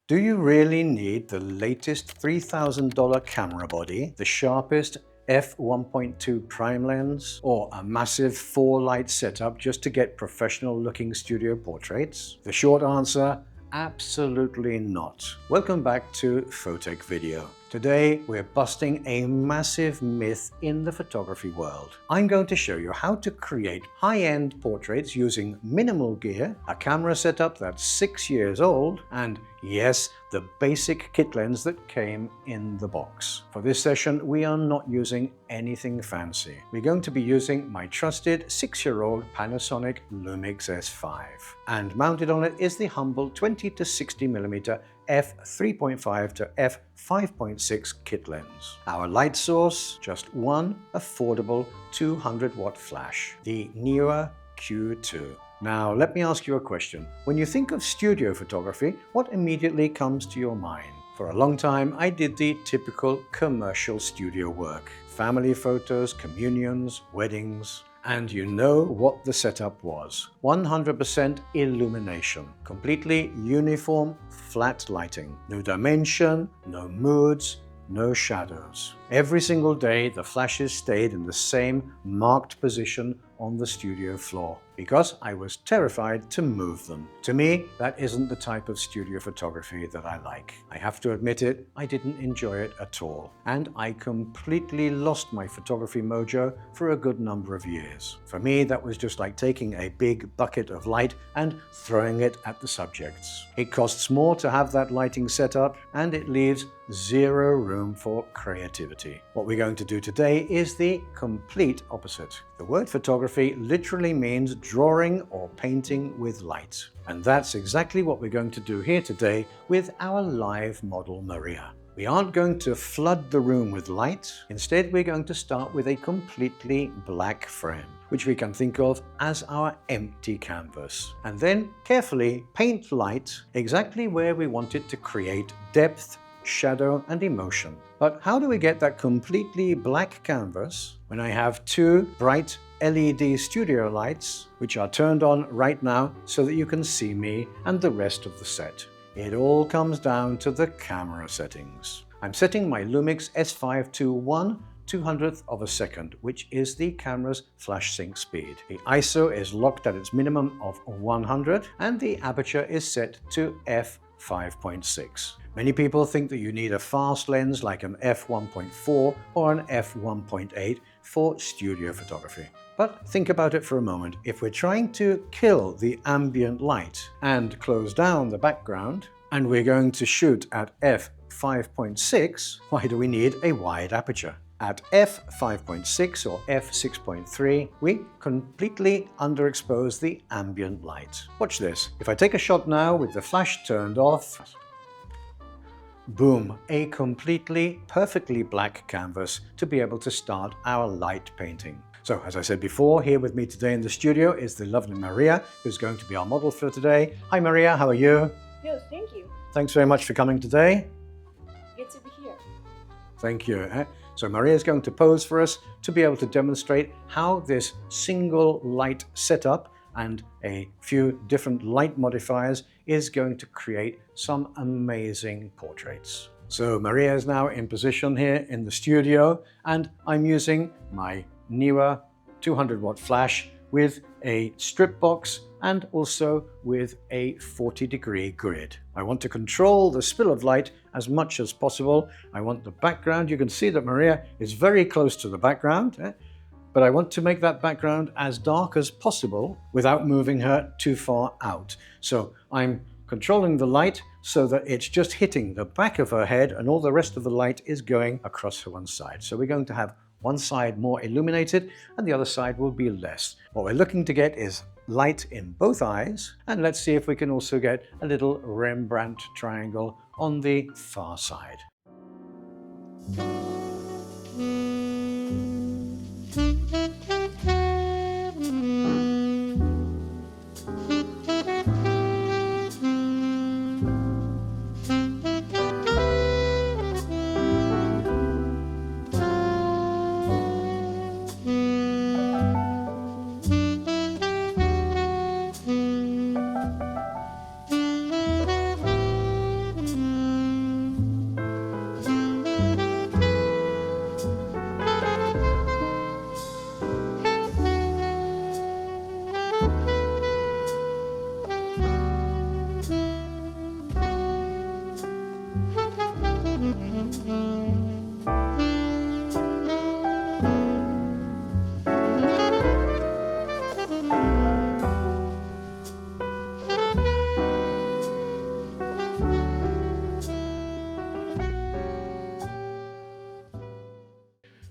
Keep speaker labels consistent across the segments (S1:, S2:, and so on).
S1: Do you really need the latest $3,000 camera body, the sharpest f1.2 prime lens, or a massive 4-light setup just to get professional-looking studio portraits? The short answer, absolutely not. Welcome back to Photech Video. Today, we're busting a massive myth in the photography world. I'm going to show you how to create high-end portraits using minimal gear, a camera setup that's 6 years old, and yes, the basic kit lens that came in the box. For this session, we are not using anything fancy. We're going to be using my trusted 6-year-old Panasonic Lumix S5. And mounted on it is the humble 20 to 60mm f3.5 to f5.6 kit lens. Our light source, just one affordable 200-watt flash, the NEEWER Q2. Now, let me ask you a question. When you think of studio photography, what immediately comes to your mind? For a long time, I did the typical commercial studio work. Family photos, communions, weddings. And you know what the setup was. 100% illumination. Completely uniform, flat lighting. No dimension, no moods, no shadows. Every single day, the flashes stayed in the same marked position on the studio floor because I was terrified to move them. To me, that isn't the type of studio photography that I like. I have to admit it, I didn't enjoy it at all. And I completely lost my photography mojo for a good number of years. For me, that was just like taking a big bucket of light and throwing it at the subjects. It costs more to have that lighting set up, and it leaves zero room for creativity. What we're going to do today is the complete opposite. The word photography literally means drawing or painting with light. And that's exactly what we're going to do here today with our live model Maria. We aren't going to flood the room with light. Instead, we're going to start with a completely black frame, which we can think of as our empty canvas. And then carefully paint light exactly where we want it to create depth, shadow, and emotion. But how do we get that completely black canvas when I have two bright LED studio lights, which are turned on right now so that you can see me and the rest of the set? It all comes down to the camera settings. I'm setting my Lumix S5 to 1/200th of a second, which is the camera's flash sync speed. The ISO is locked at its minimum of 100 and the aperture is set to f5.6. Many people think that you need a fast lens like an f1.4 or an f1.8 for studio photography. But think about it for a moment. If we're trying to kill the ambient light and close down the background, and we're going to shoot at f5.6, why do we need a wide aperture? At f5.6 or f6.3, we completely underexpose the ambient light. Watch this. If I take a shot now with the flash turned off, boom, a completely perfectly black canvas to be able to start our light painting. So, as I said before, here with me today in the studio is the lovely Maria, who's going to be our model for today. Hi Maria, how are you?
S2: Good, thank you.
S1: Thanks very much for coming today.
S2: Good to be here.
S1: Thank you. So Maria is going to pose for us to be able to demonstrate how this single light setup and a few different light modifiers is going to create some amazing portraits. So Maria is now in position here in the studio, and I'm using my NEEWER 200-watt flash with a strip box and also with a 40-degree grid. I want to control the spill of light as much as possible. I want the background. You can see that Maria is very close to the background, but I want to make that background as dark as possible without moving her too far out. So I'm controlling the light so that it's just hitting the back of her head and all the rest of the light is going across her one side. So we're going to have one side more illuminated and the other side will be less. What we're looking to get is light in both eyes, and let's see if we can also get a little Rembrandt triangle on the far side.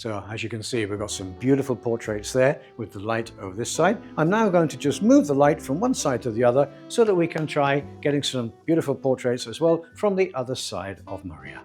S1: So as you can see, we've got some beautiful portraits there with the light over this side. I'm now going to just move the light from one side to the other so that we can try getting some beautiful portraits as well from the other side of Maria.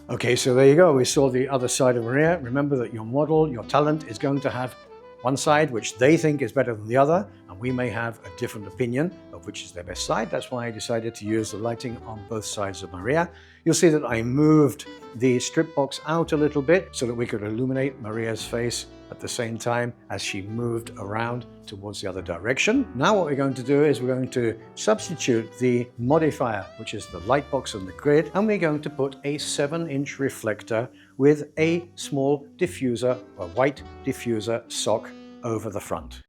S1: Okay, so there you go. We saw the other side of Maria. Remember that your model, your talent is going to have one side which they think is better than the other, and we may have a different opinion of which is their best side. That's why I decided to use the lighting on both sides of Maria. You'll see that I moved the strip box out a little bit so that we could illuminate Maria's face at the same time as she moved around towards the other direction. Now what we're going to do is we're going to substitute the modifier, which is the light box on the grid, and we're going to put a 7-inch reflector with a small diffuser, a white diffuser sock over the front.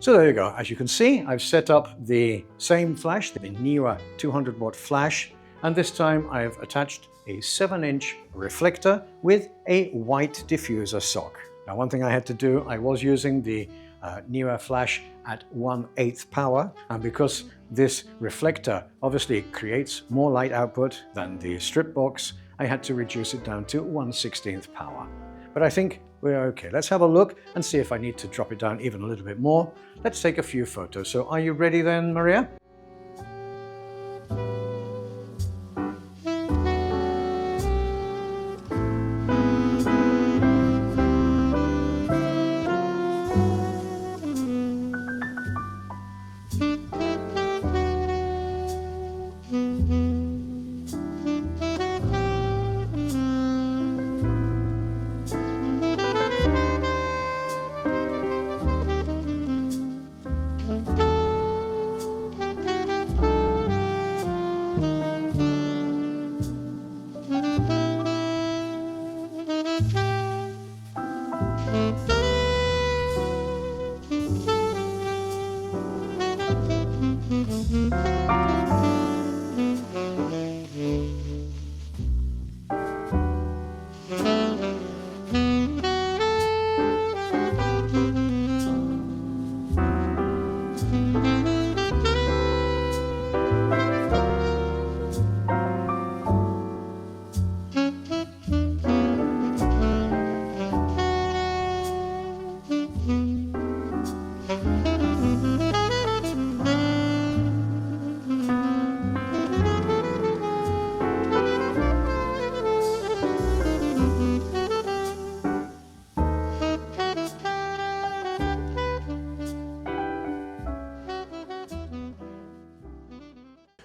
S1: So there you go. As you can see, I've set up the same flash, the NEEWER 200 watt flash, and this time I've attached a 7-inch reflector with a white diffuser sock. Now, one thing I had to do, I was using the NEEWER flash at 1/8 power, and because this reflector obviously creates more light output than the strip box, I had to reduce it down to 1/16 power. But I think we're okay. Let's have a look and see if I need to drop it down even a little bit more. Let's take a few photos. So are you ready then, Maria?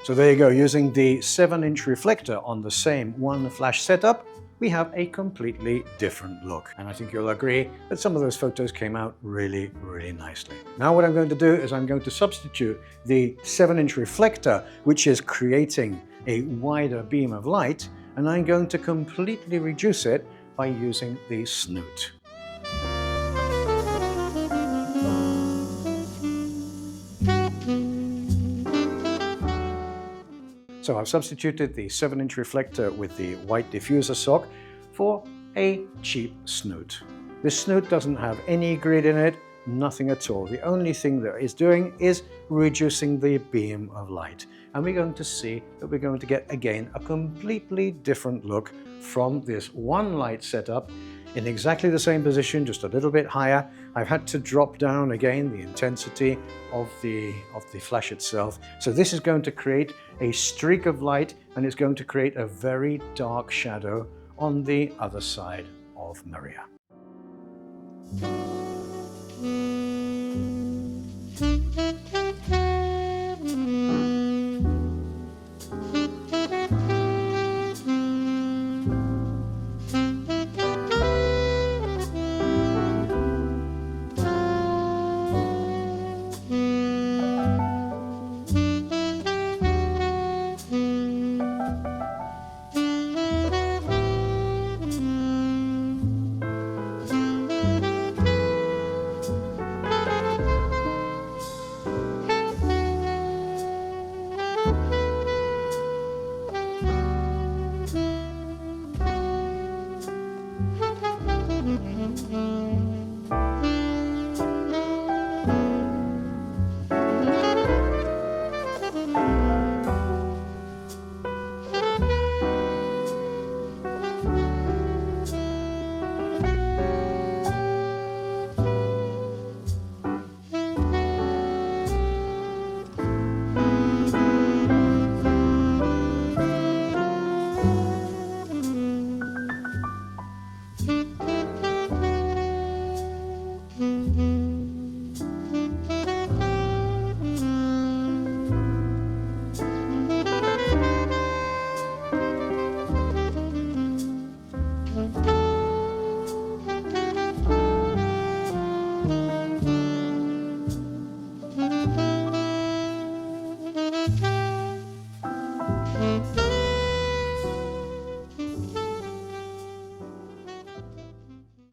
S1: So there you go, using the 7-inch reflector on the same one flash setup, we have a completely different look. And I think you'll agree that some of those photos came out really, really nicely. Now what I'm going to do is I'm going to substitute the 7-inch reflector, which is creating a wider beam of light, and I'm going to completely reduce it by using the snoot. So I've substituted the 7-inch reflector with the white diffuser sock for a cheap snoot. This snoot doesn't have any grid in it, nothing at all. The only thing that it's doing is reducing the beam of light. And we're going to see that we're going to get, again, a completely different look from this one light setup in exactly the same position, just a little bit higher. I've had to drop down again the intensity of the flash itself. So this is going to create a streak of light, and it's going to create a very dark shadow on the other side of Maria.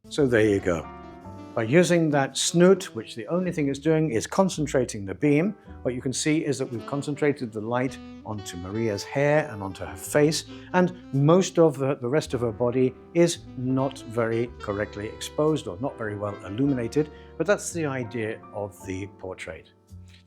S1: So there you go. By using that snoot, which the only thing it's doing is concentrating the beam, what you can see is that we've concentrated the light onto Maria's hair and onto her face, and most of the rest of her body is not very correctly exposed or not very well illuminated, but that's the idea of the portrait.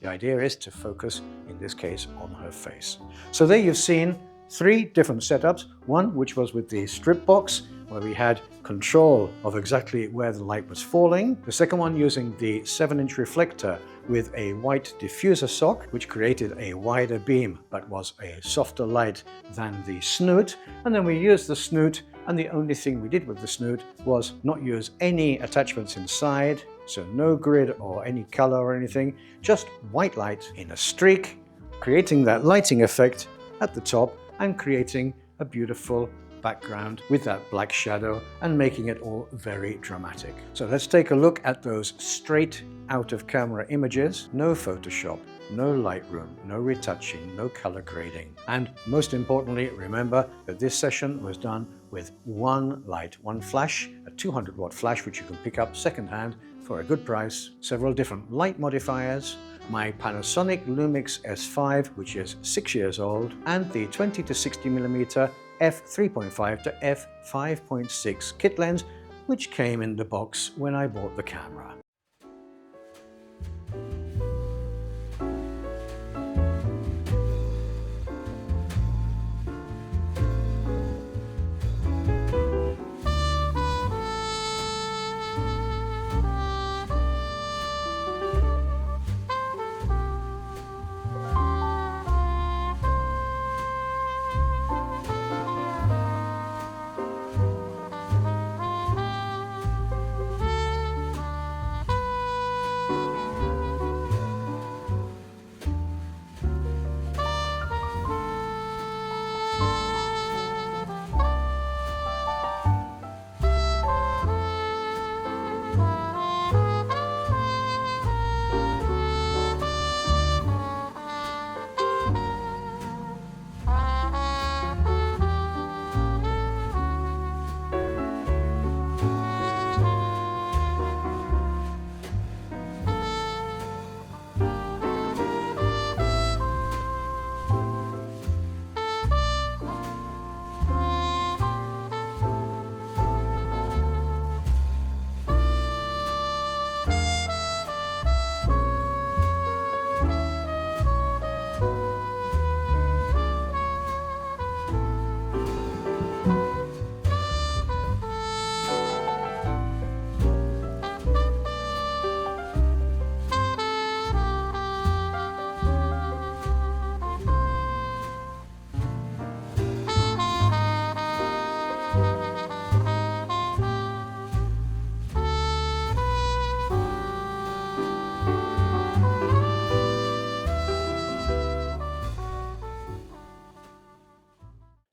S1: The idea is to focus, in this case, on her face. So there you've seen 3 different setups. One which was with the strip box, where we had control of exactly where the light was falling. The second one using the 7-inch reflector with a white diffuser sock, which created a wider beam but was a softer light than the snoot. And then we used the snoot, and the only thing we did with the snoot was not use any attachments inside, so no grid or any color or anything, just white light in a streak, creating that lighting effect at the top and creating a beautiful background with that black shadow and making it all very dramatic. So let's take a look at those straight out of camera images. No Photoshop, no Lightroom, no retouching, no color grading. And most importantly, remember that this session was done with one light, one flash, a 200-watt flash, which you can pick up secondhand for a good price, several different light modifiers, my Panasonic Lumix S5, which is 6 years old, and the 20 to 60mm f3.5 to f5.6 kit lens, which came in the box when I bought the camera.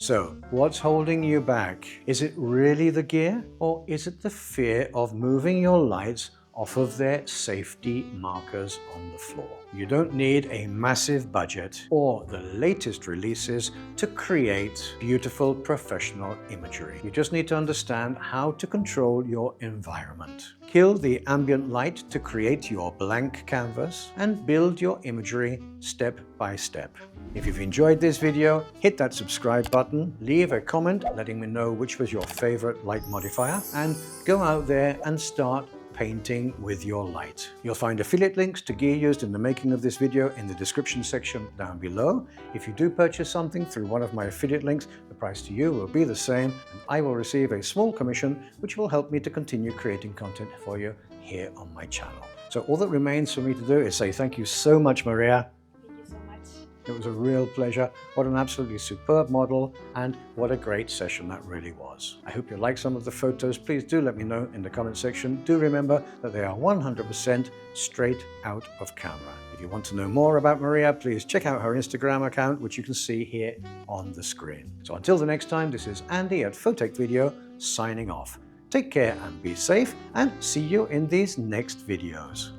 S1: So, what's holding you back? Is it really the gear, or is it the fear of moving your lights off of their safety markers on the floor? You don't need a massive budget or the latest releases to create beautiful professional imagery. You just need to understand how to control your environment. Kill the ambient light to create your blank canvas and build your imagery step by step. If you've enjoyed this video, hit that subscribe button, leave a comment letting me know which was your favorite light modifier, and go out there and start painting with your light. You'll find affiliate links to gear used in the making of this video in the description section down below. If you do purchase something through one of my affiliate links, the price to you will be the same, and I will receive a small commission which will help me to continue creating content for you here on my channel. So all that remains for me to do is say thank you so much, Maria.
S2: Thank you so much.
S1: It was a real pleasure. What an absolutely superb model, and what a great session that really was. I hope you like some of the photos. Please do let me know in the comment section. Do remember that they are 100% straight out of camera. If you want to know more about Maria, please check out her Instagram account, which you can see here on the screen. So until the next time, this is Andy at Photech Video signing off. Take care and be safe, and see you in these next videos.